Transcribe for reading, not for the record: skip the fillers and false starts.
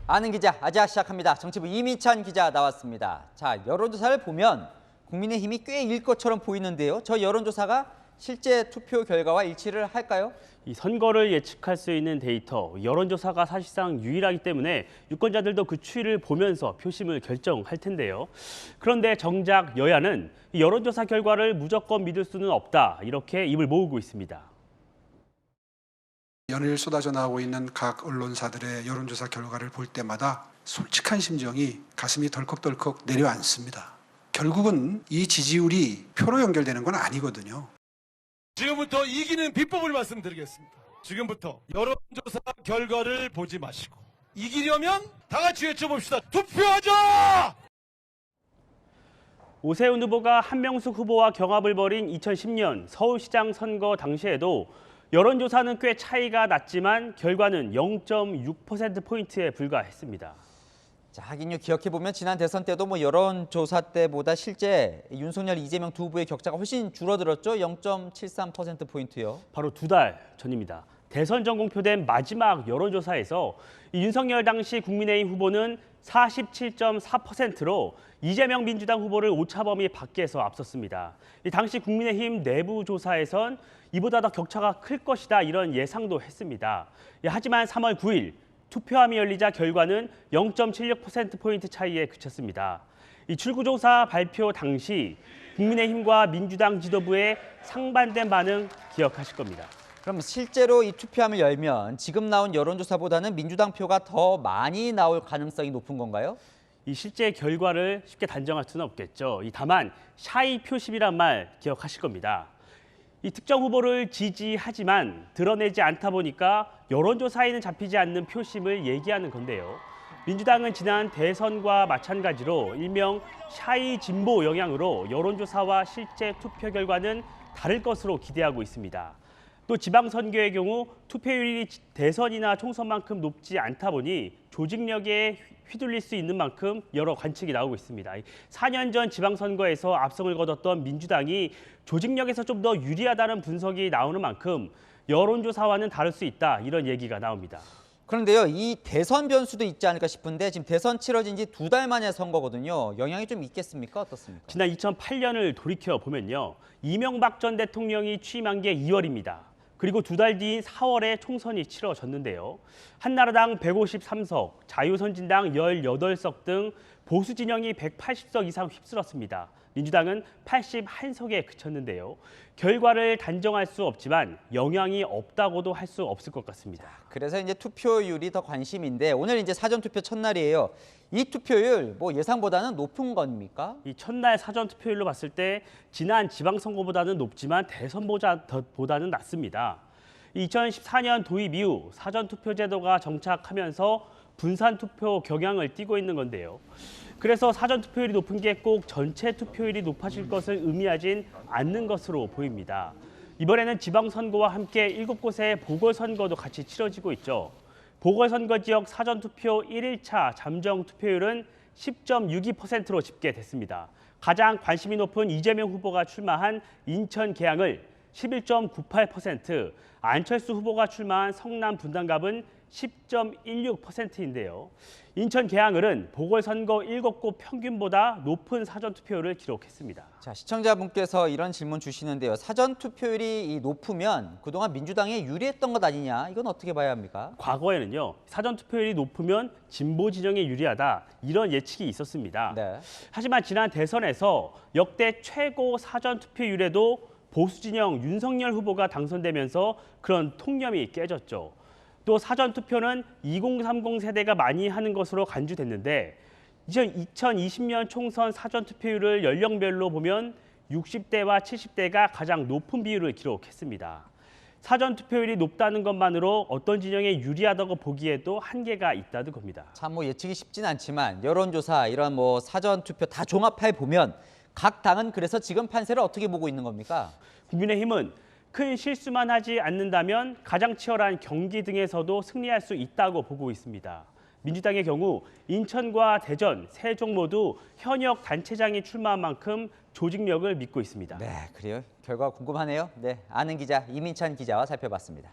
아는 기자, 아자 시작합니다. 정치부 이민찬 기자 나왔습니다. 자, 여론조사를 보면 국민의힘이 꽤 일 것처럼 보이는데요. 저 여론조사가 실제 투표 결과와 일치를 할까요? 이 선거를 예측할 수 있는 데이터, 여론조사가 사실상 유일하기 때문에 유권자들도 그 추이를 보면서 표심을 결정할 텐데요. 그런데 정작 여야는 이 여론조사 결과를 무조건 믿을 수는 없다, 이렇게 입을 모으고 있습니다. 연일 쏟아져 나오고 있는 각 언론사들의 여론조사 결과를 볼 때마다 솔직한 심정이 가슴이 덜컥덜컥 내려앉습니다. 결국은 이 지지율이 표로 연결되는 건 아니거든요. 지금부터 이기는 비법을 말씀드리겠습니다. 지금부터 여론조사 결과를 보지 마시고 이기려면 다 같이 외쳐봅시다. 투표하자! 오세훈 후보가 한명숙 후보와 경합을 벌인 2010년 서울시장 선거 당시에도 여론조사는 꽤 차이가 났지만 결과는 0.6%포인트에 불과했습니다. 자, 하긴요, 기억해보면 지난 대선 때도 여론조사 때보다 실제 윤석열, 이재명 두 후보의 격차가 훨씬 줄어들었죠. 0.73%포인트요. 바로 2달 전입니다. 대선 전공표된 마지막 여론조사에서 윤석열 당시 국민의힘 후보는 47.4%로 이재명 민주당 후보를 오차범위 밖에서 앞섰습니다. 당시 국민의힘 내부 조사에선 이보다 더 격차가 클 것이다, 이런 예상도 했습니다. 하지만 3월 9일 투표함이 열리자 결과는 0.76%포인트 차이에 그쳤습니다. 이 출구조사 발표 당시 국민의힘과 민주당 지도부의 상반된 반응 기억하실 겁니다. 그럼 실제로 이 투표함을 열면 지금 나온 여론조사보다는 민주당 표가 더 많이 나올 가능성이 높은 건가요? 이 실제 결과를 쉽게 단정할 수는 없겠죠. 다만 샤이 표심이란 말 기억하실 겁니다. 이 특정 후보를 지지하지만 드러내지 않다 보니까 여론조사에는 잡히지 않는 표심을 얘기하는 건데요. 민주당은 지난 대선과 마찬가지로 일명 샤이 진보 영향으로 여론조사와 실제 투표 결과는 다를 것으로 기대하고 있습니다. 또 지방선거의 경우 투표율이 대선이나 총선만큼 높지 않다 보니 조직력에 휘둘릴 수 있는 만큼 여러 관측이 나오고 있습니다. 4년 전 지방선거에서 압승을 거뒀던 민주당이 조직력에서 좀 더 유리하다는 분석이 나오는 만큼 여론조사와는 다를 수 있다, 이런 얘기가 나옵니다. 그런데요, 이 대선 변수도 있지 않을까 싶은데 지금 대선 치러진 지 2달 만의 선거거든요. 영향이 좀 있겠습니까? 어떻습니까? 지난 2008년을 돌이켜보면요. 이명박 전 대통령이 취임한 게 2월입니다. 그리고 2달 뒤인 4월에 총선이 치러졌는데요. 한나라당 153석, 자유선진당 18석 등 보수 진영이 180석 이상 휩쓸었습니다. 민주당은 81석에 그쳤는데요. 결과를 단정할 수 없지만 영향이 없다고도 할 수 없을 것 같습니다. 그래서 이제 투표율이 더 관심인데 오늘 이제 사전투표 첫날이에요. 이 투표율 예상보다는 높은 겁니까? 이 첫날 사전 투표율로 봤을 때 지난 지방선거보다는 높지만 대선보다는 낮습니다. 2014년 도입 이후 사전투표 제도가 정착하면서 분산투표 경향을 띠고 있는 건데요. 그래서 사전투표율이 높은 게 꼭 전체 투표율이 높아질 것을 의미하진 않는 것으로 보입니다. 이번에는 지방선거와 함께 7곳의 보궐선거도 같이 치러지고 있죠. 보궐선거 지역 사전투표 1일차 잠정 투표율은 10.62%로 집계됐습니다. 가장 관심이 높은 이재명 후보가 출마한 인천 계양을 11.98%, 안철수 후보가 출마한 성남 분당갑은 10.16%인데요. 인천 계양을은 보궐선거 7곳 평균보다 높은 사전투표율을 기록했습니다. 자, 시청자분께서 이런 질문 주시는데요. 사전투표율이 높으면 그동안 민주당에 유리했던 것 아니냐? 이건 어떻게 봐야 합니까? 과거에는요. 사전투표율이 높으면 진보 진영에 유리하다, 이런 예측이 있었습니다. 네. 하지만 하지만 지난 대선에서 역대 최고 사전투표율에도 보수 진영 윤석열 후보가 당선되면서 그런 통념이 깨졌죠. 또 사전투표는 2030 세대가 많이 하는 것으로 간주됐는데 2020년 총선 사전투표율을 연령별로 보면 60대와 70대가 가장 높은 비율을 기록했습니다. 사전투표율이 높다는 것만으로 어떤 진영에 유리하다고 보기에도 한계가 있다는 겁니다. 참 예측이 쉽진 않지만 여론조사 이런 사전투표 다 종합해 보면 각 당은 그래서 지금 판세를 어떻게 보고 있는 겁니까? 국민의힘은 큰 실수만 하지 않는다면 가장 치열한 경기 등에서도 승리할 수 있다고 보고 있습니다. 민주당의 경우 인천과 대전, 세종 모두 현역 단체장이 출마한 만큼 조직력을 믿고 있습니다. 네, 그래요. 결과 궁금하네요. 네, 아는 기자 이민찬 기자와 살펴봤습니다.